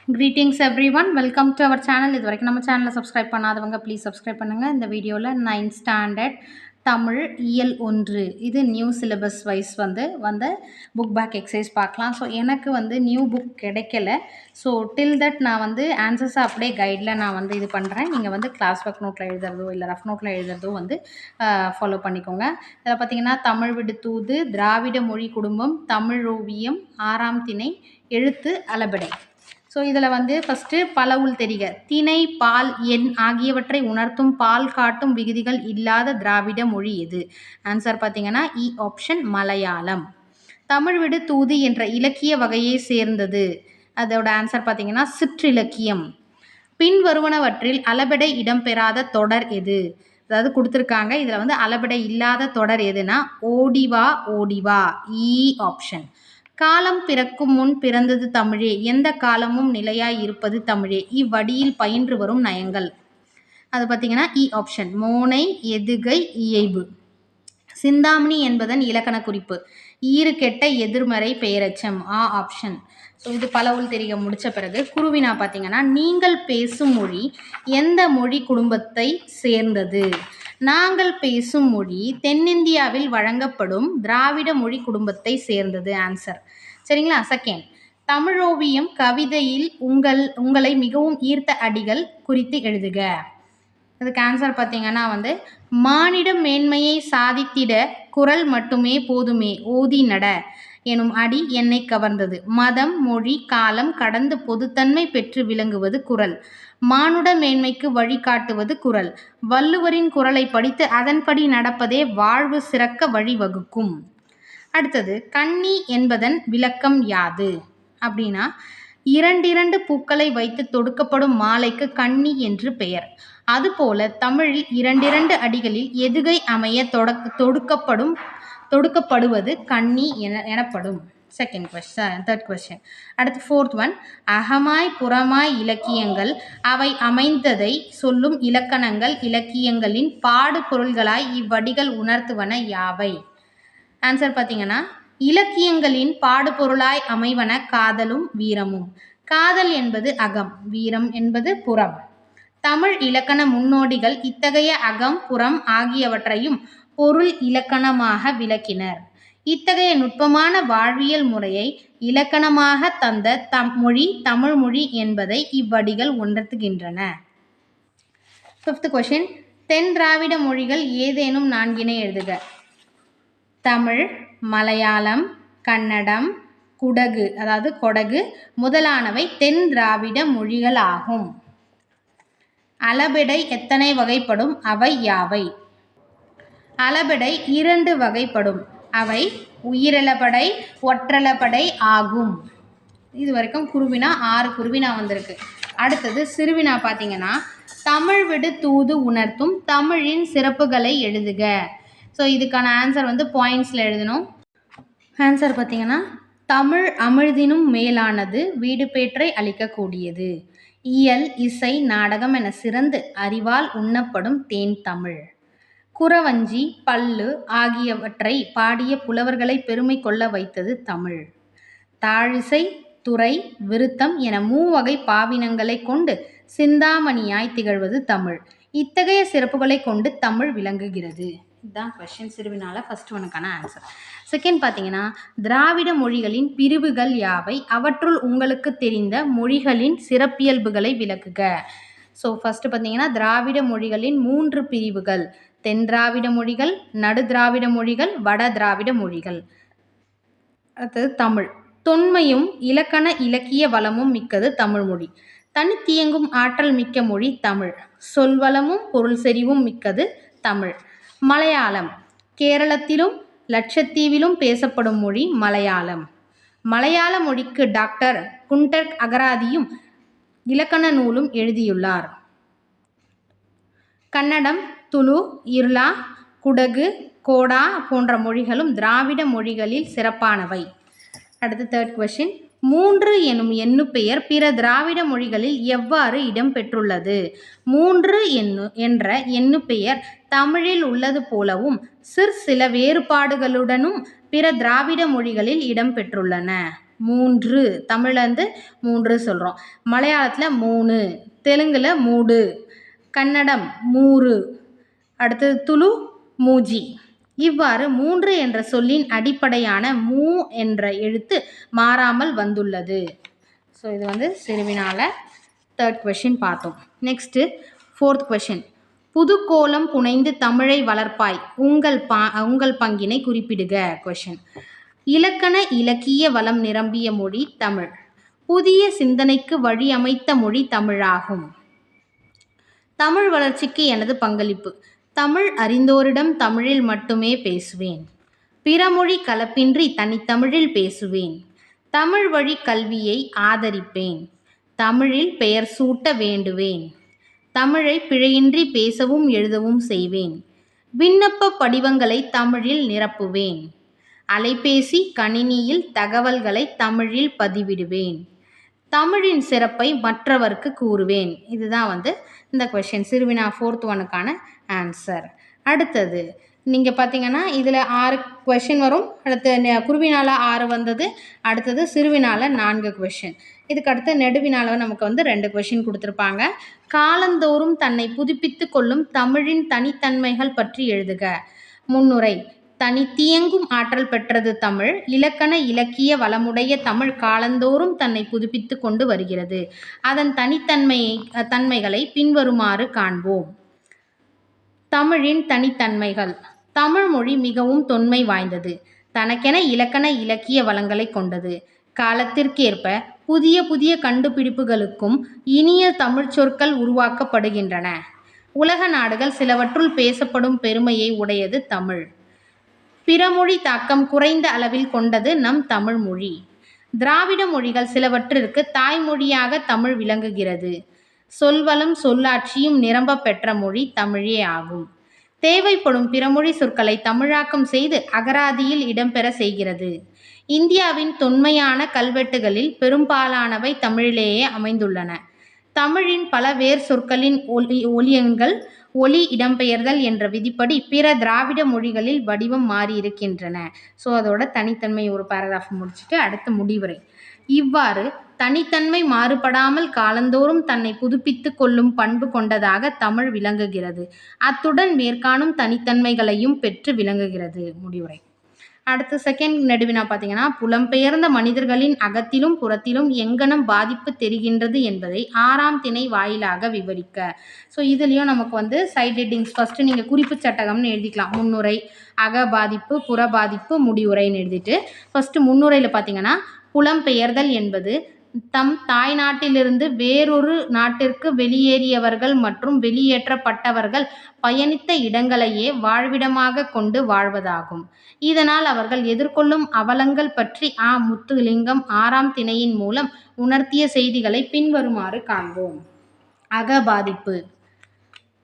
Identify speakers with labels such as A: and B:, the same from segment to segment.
A: Greetings everyone, welcome to our channel. இது வரைக்கும் நம்ம சேனலை சப்ஸ்கிரைப் பண்ணாதவங்க ப்ளீஸ் சப்ஸ்கிரைப் பண்ணுங்கள். இந்த வீடியோவில் 9th ஸ்டாண்டர்ட் தமிழ் இயல் 1 இது நியூ சிலபஸ் வைஸ் வந்த புக் பேக் எக்ஸசைஸ் பார்க்கலாம். ஸோ எனக்கு நியூ புக் கிடைக்கல. ஸோ டில் தட் நான் ஆன்சர்ஸை அப்படியே கைடில் நான் இது பண்ணுறேன். நீங்கள் கிளாஸ் ஒர்க் நோட்டில் எழுதுறதோ இல்லை ரஃப் நோட்டில் எழுதுறதோ ஃபாலோ பண்ணிக்கோங்க. இதில் பார்த்தீங்கன்னா தமிழ் விடு தூது, திராவிட மொழி குடும்பம், தமிழ் ஓவியம், 6ஆம் திணை, எழுத்து அளபெடை. ஸோ இதில் ஃபஸ்ட்டு பலவுள் தெரிக, திணை, பால், எண் ஆகியவற்றை உணர்த்தும் பால் காட்டும் விகுதிகள் இல்லாத திராவிட மொழி எது? ஆன்சர் பார்த்தீங்கன்னா இ ஆப்ஷன் மலையாளம். தமிழ் விடு தூது என்ற இலக்கிய வகையை சேர்ந்தது. அதோட ஆன்சர் பார்த்தீங்கன்னா சிற்றிலக்கியம். பின்வருவனவற்றில் அளபெடை இடம்பெறாத தொடர் எது? அதாவது கொடுத்துருக்காங்க. இதில் அளபெடை இல்லாத தொடர் எதுனா ஓடிவா ஓடிவா, இ ஆப்ஷன். காலம் பிறக்கும் முன் பிறந்தது தமிழே, எந்த காலமும் நிலையாய் இருப்பது தமிழே, இவ்வடியில் பயின்று வரும் நயங்கள். அது பார்த்தீங்கன்னா இ ஆப்ஷன் மோனை, எதுகை, இயைபு. சிந்தாமணி என்பதன் இலக்கண குறிப்பு ஈறு கெட்ட எதிர்மறை பெயரச்சம், ஆ ஆப்ஷன். ஸோ இது பலவுள் தெரிக முடித்த பிறகு குருவினா பார்த்தீங்கன்னா நீங்கள் பேசும் மொழி எந்த மொழி குடும்பத்தை சேர்ந்தது? நாங்கள் பேசும் மொழி தென்னிந்தியாவில் வழங்கப்படும் திராவிட மொழி குடும்பத்தை சேர்ந்தது. ஆன்சர் சரிங்களா. செகண்ட், தமிழோவியம் கவிதையில் உங்களை மிகவும் ஈர்த்த அடிகள் குறித்து எழுதுக. அதுக்கு ஆன்சர் பார்த்தீங்கன்னா மானிட மேன்மையை சாதித்திட குரல் மட்டுமே போதுமே ஓதி நட எனும் அடி என்னை கவர்ந்தது. மதம், மொழி, காலம் கடந்து பொதுத்தன்மை பெற்று விளங்குவது குரல். மானுட மேன்மைக்கு வழிகாட்டுவது குரல். வள்ளுவரின் குரலை படித்து அதன்படி நடப்பதே வாழ்வு சிறக்க வழிவகுக்கும். அடுத்தது, கன்னி என்பதன் விளக்கம் யாது? அப்படின்னா இரண்டிரண்டு பூக்களை வைத்து தொடுக்கப்படும் மாலைக்கு கன்னி என்று பெயர். அதுபோல தமிழில் இரண்டிரண்டு அடிகளில் எதுகை அமைய தொடுக்கப்படுவது கன்னி எனப்படும். Second question. Third question. அடுத்து ஃபோர்த் ஒன், அகமாய் புறமாய் இலக்கியங்கள் அவை அமைந்ததை சொல்லும் இலக்கணங்கள் இலக்கியங்களின் பாடு பொருள்களாய் இவ்வடிகள் உணர்த்துவன யாவை? ஆன்சர் பார்த்தீங்கன்னா இலக்கியங்களின் பாடுபொருளாய் அமைவன காதலும் வீரமும். காதல் என்பது அகம், வீரம் என்பது புறம். தமிழ் இலக்கண முன்னோடிகள் இத்தகைய அகம், புறம் ஆகியவற்றையும் பொருள் இலக்கணமாக விளக்கினர். இத்தகைய நுட்பமான வாழ்வியல் முறையை இலக்கணமாக தந்த மொழி தமிழ் மொழி என்பதை இவ்வடிகள் உணர்த்துகின்றன. ஃபிஃப்த் கொஸ்டின், தென் திராவிட மொழிகள் ஏதேனும் 4 எழுதுக. தமிழ், மலையாளம், கன்னடம், குடகு அதாவது கொடகு முதலானவை தென் திராவிட மொழிகள் ஆகும். அளபெடை எத்தனை வகைப்படும்? அவை யாவை? அளபெடை 2 வகைப்படும். அவை உயிரளபடை, ஒற்றளபடை ஆகும். இது வரைக்கும் குருவினா 6 குருவினா வந்திருக்கு. அடுத்தது சிறுவினா பார்த்தீங்கன்னா தமிழ் விடு தூது உணர்த்தும் தமிழின் சிறப்புகளை எழுதுக. ஸோ இதுக்கான ஆன்சர் பாயிண்ட்ஸில் எழுதணும். ஆன்சர் பார்த்தீங்கன்னா தமிழ் அமிழ்தினும் மேலானது, வீடு பேற்றை அளிக்கக்கூடியது. இயல், இசை, நாடகம் என சிறந்து அறிவால் உண்ணப்படும் தேன் தமிழ். குறவஞ்சி, பல்லு ஆகியவற்றை பாடிய புலவர்களை பெருமை கொள்ள வைத்தது தமிழ். தாழிசை, துறை, விருத்தம் என 3 வகை பாவினங்களை கொண்டு சிந்தாமணியாய் திகழ்வது தமிழ். இத்தகைய சிறப்புகளை கொண்டு தமிழ் விளங்குகிறது. இதுதான் கொஸ்டின் சிறுவினால ஃபர்ஸ்ட் ஒனுக்கான ஆன்சர். செகண்ட் பார்த்தீங்கன்னா திராவிட மொழிகளின் பிரிவுகள் யாவை? அவற்றுள் உங்களுக்கு தெரிந்த மொழிகளின் சிறப்பியல்புகளை விளக்குக. ஸோ ஃபர்ஸ்ட் பார்த்தீங்கன்னா திராவிட மொழிகளின் 3 பிரிவுகள்: தென் திராவிட மொழிகள், நடு திராவிட மொழிகள், வட திராவிட மொழிகள். அடுத்தது தமிழ். தொன்மையும் இலக்கண இலக்கிய வளமும் மிக்கது தமிழ் மொழி. தனித்தியங்கும் ஆற்றல் மிக்க மொழி தமிழ். சொல்வளமும் பொருள் செறிவும் மிக்கது தமிழ். மலையாளம். கேரளத்திலும் லட்சத்தீவிலும் பேசப்படும் மொழி மலையாளம். மலையாள மொழிக்கு டாக்டர் குண்டர் அகராதியும் இலக்கண நூலும் எழுதியுள்ளார். கன்னடம், துளு, இருளா, குடகு, கோடா போன்ற மொழிகளும் திராவிட மொழிகளில் சிறப்பானவை. அடுத்து தேர்ட் கொஸ்டின், 3 எனும் எண்ணுப்பெயர் பிற திராவிட மொழிகளில் எவ்வாறு இடம்பெற்றுள்ளது? 3 என்ற எண்ணுப்பெயர் தமிழில் உள்ளது போலவும் சில வேறுபாடுகளுடனும் பிற திராவிட மொழிகளில் இடம்பெற்றுள்ளன. மூன்று, தமிழில் வந்து 3 சொல்கிறோம். மலையாளத்தில் 3, தெலுங்கில் 3, கன்னடம் 3, அடுத்தது துளு மூஜி. இவ்வாறு 3 என்ற சொல்லின் அடிப்படையான மூ என்ற எழுத்து மாறாமல் வந்துள்ளது. ஸோ இது வந்து சிறுவினால 3rd கொஷின் பார்த்தோம். Next 4th question. புதுக்கோலம் புனைந்து தமிழை வளர்ப்பாய் உங்கள் பங்கினை குறிப்பிடுக. கொஷின். இலக்கண இலக்கிய வளம் நிரம்பிய மொழி தமிழ். புதிய சிந்தனைக்கு வழி அமைத்த மொழி தமிழாகும். தமிழ் வளர்ச்சிக்கு எனது பங்களிப்பு. தமிழ் அறிந்தோரிடம் தமிழில் மட்டுமே பேசுவேன். பிறமொழி கலப்பின்றி தனித்தமிழில் பேசுவேன். தமிழ் வழி கல்வியை ஆதரிப்பேன். தமிழில் பெயர் சூட்ட வேண்டுவேன். தமிழை பிழையின்றி பேசவும் எழுதவும் செய்வேன். விண்ணப்ப படிவங்களை தமிழில் நிரப்புவேன். அலைபேசி கணினியில் தகவல்களை தமிழில் பதிவிடுவேன். தமிழின் சிறப்பை மற்றவர்க்கு கூறுவேன். இதுதான் வந்து இந்த கொஷின் சிறுவினா 4th ஒனுக்கான ஆன்சர். அடுத்தது நீங்கள் பார்த்தீங்கன்னா இதில் 6 கொஷின் வரும். அடுத்து குருவினால 6 வந்தது. அடுத்தது சிறுவினால 4 கொஷின். இதுக்கு அடுத்து நெடுவினால நமக்கு வந்து 2 கொஷின் கொடுத்துருப்பாங்க. காலந்தோறும் தன்னை புதுப்பித்து கொள்ளும் தமிழின் தனித்தன்மைகள் பற்றி எழுதுக. முன்னுரை. தனித்தியங்கும் ஆற்றல் பெற்றது தமிழ். இலக்கண இலக்கிய வளமுடைய தமிழ் காலந்தோறும் தன்னை புதுப்பித்து கொண்டு வருகிறது. அதன் தன்மைகளை பின்வருமாறு காண்போம். தமிழின் தனித்தன்மைகள். தமிழ் மொழி மிகவும் தொன்மை வாய்ந்தது. தனக்கென இலக்கண இலக்கிய வளங்களை கொண்டது. காலத்திற்கேற்ப புதிய புதிய கண்டுபிடிப்புகளுக்கும் இனிய தமிழ் சொற்கள் உருவாக்கப்படுகின்றன. உலக நாடுகள் சிலவற்றுள் பேசப்படும் பெருமையை உடையது தமிழ். பிறமொழி தாக்கம் குறைந்த அளவில் கொண்டது நம் தமிழ் மொழி. திராவிட மொழிகள் சிலவற்றிற்கு தாய்மொழியாக தமிழ் விளங்குகிறது. சொல்வளம் சொல்லாட்சியும் நிரம்ப பெற்ற மொழி தமிழே ஆகும். தேவைப்படும் பிறமொழி சொற்களை தமிழாக்கம் செய்து அகராதியில் இடம்பெற செய்கிறது. இந்தியாவின் தொன்மையான கல்வெட்டுகளில் பெரும்பாலானவை தமிழிலேயே அமைந்துள்ளன. தமிழின் பல வேர் சொற்களின் ஒலியன்கள் ஒலி இடம்பெயர்தல் என்ற விதிப்படி பிற திராவிட மொழிகளில் வடிவம் மாறியிருக்கின்றன. ஸோ அதோட தனித்தன்மை ஒரு பேராகிராஃப் முடிச்சுட்டு அடுத்த முடிவுரை. இவ்வாறு தனித்தன்மை மாறுபடாமல் காலந்தோறும் தன்னை புதுப்பித்து கொள்ளும் பண்பு கொண்டதாக தமிழ் விளங்குகிறது. அத்துடன் மேற்காணும் தனித்தன்மைகளையும் பெற்று விளங்குகிறது. முடிவுரை. அடுத்து செகண்ட் நெடுவினா பார்த்தீங்கன்னா புலம்பெயர்ந்த மனிதர்களின் அகத்திலும் புறத்திலும் எங்கனம் பாதிப்பு தெரிகின்றது என்பதை 6ஆம் திணை வாயிலாக விவரிக்க. ஸோ இதுலேயும் நமக்கு வந்து சைட் ஹெட்டிங்ஸ் ஃபஸ்ட்டு நீங்கள் குறிப்பு சட்டகம்னு எழுதிக்கலாம். முன்னுரை, அக பாதிப்பு, புற பாதிப்பு, முடிவுரைன்னு எழுதிட்டு ஃபஸ்ட்டு முன்னுரையில் பார்த்தீங்கன்னா புலம்பெயர்தல் என்பது தம் தாய் நாட்டிலிருந்து வேறொரு நாட்டிற்கு வெளியேறியவர்கள் மற்றும் வெளியேற்றப்பட்டவர்கள் பயணித்த இடங்களையே வாழ்விடமாக கொண்டு வாழ்வதாகும். இதனால் அவர்கள் எதிர்கொள்ளும் அவலங்கள் பற்றி முத்துலிங்கம் 6ஆம் திணையின் மூலம் உணர்த்திய செய்திகளை பின்வருமாறு காண்போம். அகபாதிப்பு.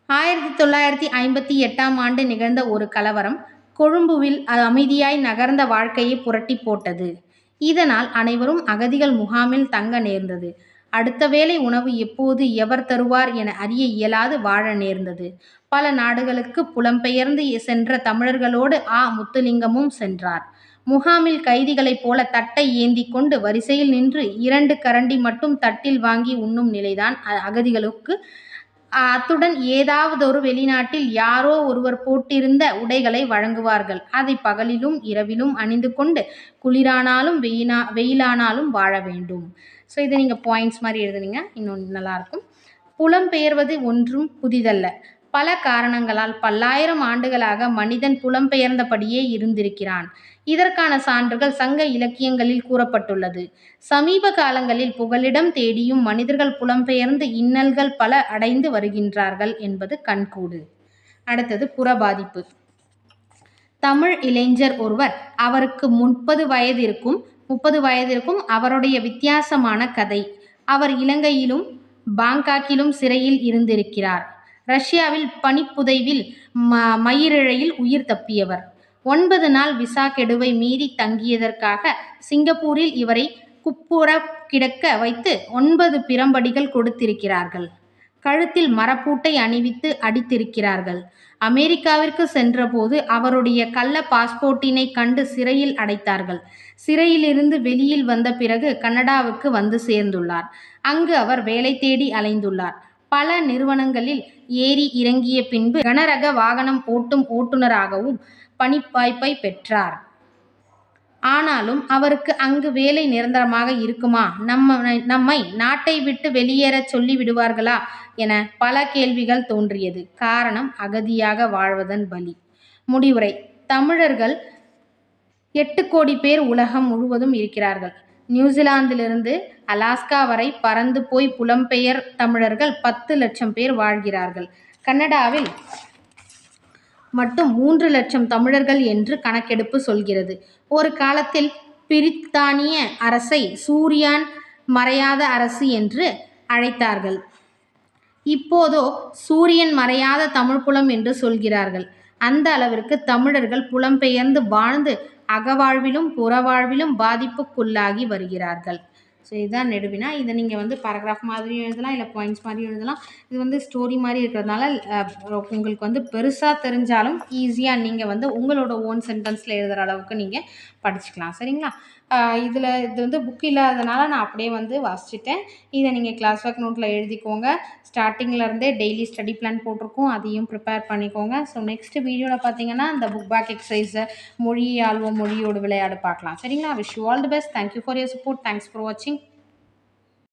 A: 1958ஆம் ஆண்டு நிகழ்ந்த ஒரு கலவரம் கொழும்புவில் அமைதியாய் நகர்ந்த வாழ்க்கையை புரட்டி போட்டது. இதனால் அனைவரும் அகதிகள் முகாமில் தங்க நேர்ந்தது. அடுத்த வேளை உணவு எப்போது எவர் தருவார் என அறிய இயலாது வாழ நேர்ந்தது. பல நாடுகளுக்கு புலம்பெயர்ந்து சென்ற தமிழர்களோடு முத்துலிங்கமும் சென்றார். முகாமில் கைதிகளைப் போல தட்டை ஏந்தி கொண்டு வரிசையில் நின்று 2 கரண்டி மட்டும் தட்டில் வாங்கி உண்ணும் நிலைதான் அகதிகளுக்கு. அத்துடன் ஏதாவதொரு வெளிநாட்டில் யாரோ ஒருவர் போட்டிருந்த உடைகளை வழங்குவார்கள். அதை பகலிலும் இரவிலும் அணிந்து கொண்டு குளிரானாலும் வெயிலானாலும் வாழ வேண்டும். ஸோ இதை நீங்கள் பாயிண்ட்ஸ் மாதிரி எழுதுனீங்க இன்னும் நல்லாயிருக்கும். புலம்பெயர்வது ஒன்றும் புதிதல்ல. பல காரணங்களால் பல்லாயிரம் ஆண்டுகளாக மனிதன் புலம்பெயர்ந்தபடியே இருந்திருக்கிறான். இதற்கான சான்றுகள் சங்க இலக்கியங்களில் கூறப்பட்டுள்ளது. சமீப காலங்களில் புகலிடம் தேடியும் மனிதர்கள் புலம்பெயர்ந்து இன்னல்கள் பல அடைந்து வருகின்றார்கள் என்பது கண்கூடு. அடுத்தது புறபாதிப்பு. தமிழ் இளைஞர் ஒருவர், அவருக்கு 30 வயதிற்கும் அவருடைய வித்தியாசமான கதை. அவர் இலங்கையிலும் பாங்காக்கிலும் சிறையில் இருந்திருக்கிறார். ரஷ்யாவில் பனிப்புதைவில் மயிரிழையில் உயிர் தப்பியவர். 9 நாள் விசா கெடுவை மீறி தங்கியதற்காக சிங்கப்பூரில் இவரை குப்புற கிடக்க வைத்து 9 பிரம்படிகள் கொடுத்திருக்கிறார்கள். கழுத்தில் மரப்பூட்டை அணிவித்து அடித்திருக்கிறார்கள். அமெரிக்காவிற்கு சென்றபோது அவருடைய கள்ள பாஸ்போர்ட்டினை கண்டு சிறையில் அடைத்தார்கள். சிறையிலிருந்து வெளியில் வந்த பிறகு கனடாவுக்கு வந்து சேர்ந்துள்ளார். அங்கு அவர் வேலை தேடி அலைந்துள்ளார். பல நிறுவனங்களில் ஏறி இறங்கிய பின்பு கனரக வாகனம் ஓட்டும் ஓட்டுநராகவும் பணிவாய்ப்பை பெற்றார். ஆனாலும் அவருக்கு அங்கு வேலை நிரந்தரமாக இருக்குமா, நம்மை நாட்டை விட்டு வெளியேறச் சொல்லி விடுவார்களா என பல கேள்விகள் தோன்றியது. காரணம், அகதியாக வாழ்வதன் வலி. முடிவுரை: தமிழர்கள் 8 கோடி பேர் உலகம் முழுவதும் இருக்கிறார்கள். நியூசிலாந்திலிருந்து அலாஸ்கா வரை பறந்து போய் புலம்பெயர் தமிழர்கள் 10 லட்சம் பேர் வாழ்கிறார்கள். கனடாவில் மட்டும் 3 லட்சம் தமிழர்கள் என்று கணக்கெடுப்பு சொல்கிறது. ஒரு காலத்தில் பிரித்தானிய அரசை சூரியன் மறையாத அரசு என்று அழைத்தார்கள். இப்போதோ சூரியன் மறையாத தமிழ்ப்புலம் என்று சொல்கிறார்கள். அந்த அளவிற்கு தமிழர்கள் புலம்பெயர்ந்து வாழ்ந்து அகவாழ்விலும் புறவாழ்விலும் பாதிப்புக்குள்ளாகி வருகிறார்கள். ஸோ இதுதான் நெடுவினா. இதை நீங்கள் பேராகிராஃப் மாதிரியும் எழுதலாம், இல்லை பாயிண்ட்ஸ் மாதிரியும் எழுதலாம். இது ஸ்டோரி மாதிரி இருக்கிறதுனால உங்களுக்கு பெருசாக தெரிஞ்சாலும் ஈஸியாக நீங்கள் உங்களோட ஓன் சென்டென்ஸில் எழுதுகிற அளவுக்கு நீங்கள் படிச்சுக்கலாம். சரிங்களா? இது புக் இல்லாததுனால நான் அப்படியே வாசிச்சிட்டேன். இதை நீங்கள் கிளாஸ் ஒர்க் நோட்டில் எழுதிக்கோங்க. ஸ்டார்டிங்லேருந்தே டெய்லி ஸ்டடி பிளான் போட்டிருக்கோம், அதையும் ப்ரிப்பேர் பண்ணிக்கோங்க. ஸோ நெக்ஸ்ட் வீடியோவில் பார்த்தீங்கன்னா இந்த புக் பேக் எக்ஸசைஸை மொழி ஆழ்வோம் மொழியோடு விளையாடு பார்க்கலாம். சரிங்களா? Wish you all the best. Thank you for your support. Thanks for வாட்சிங்.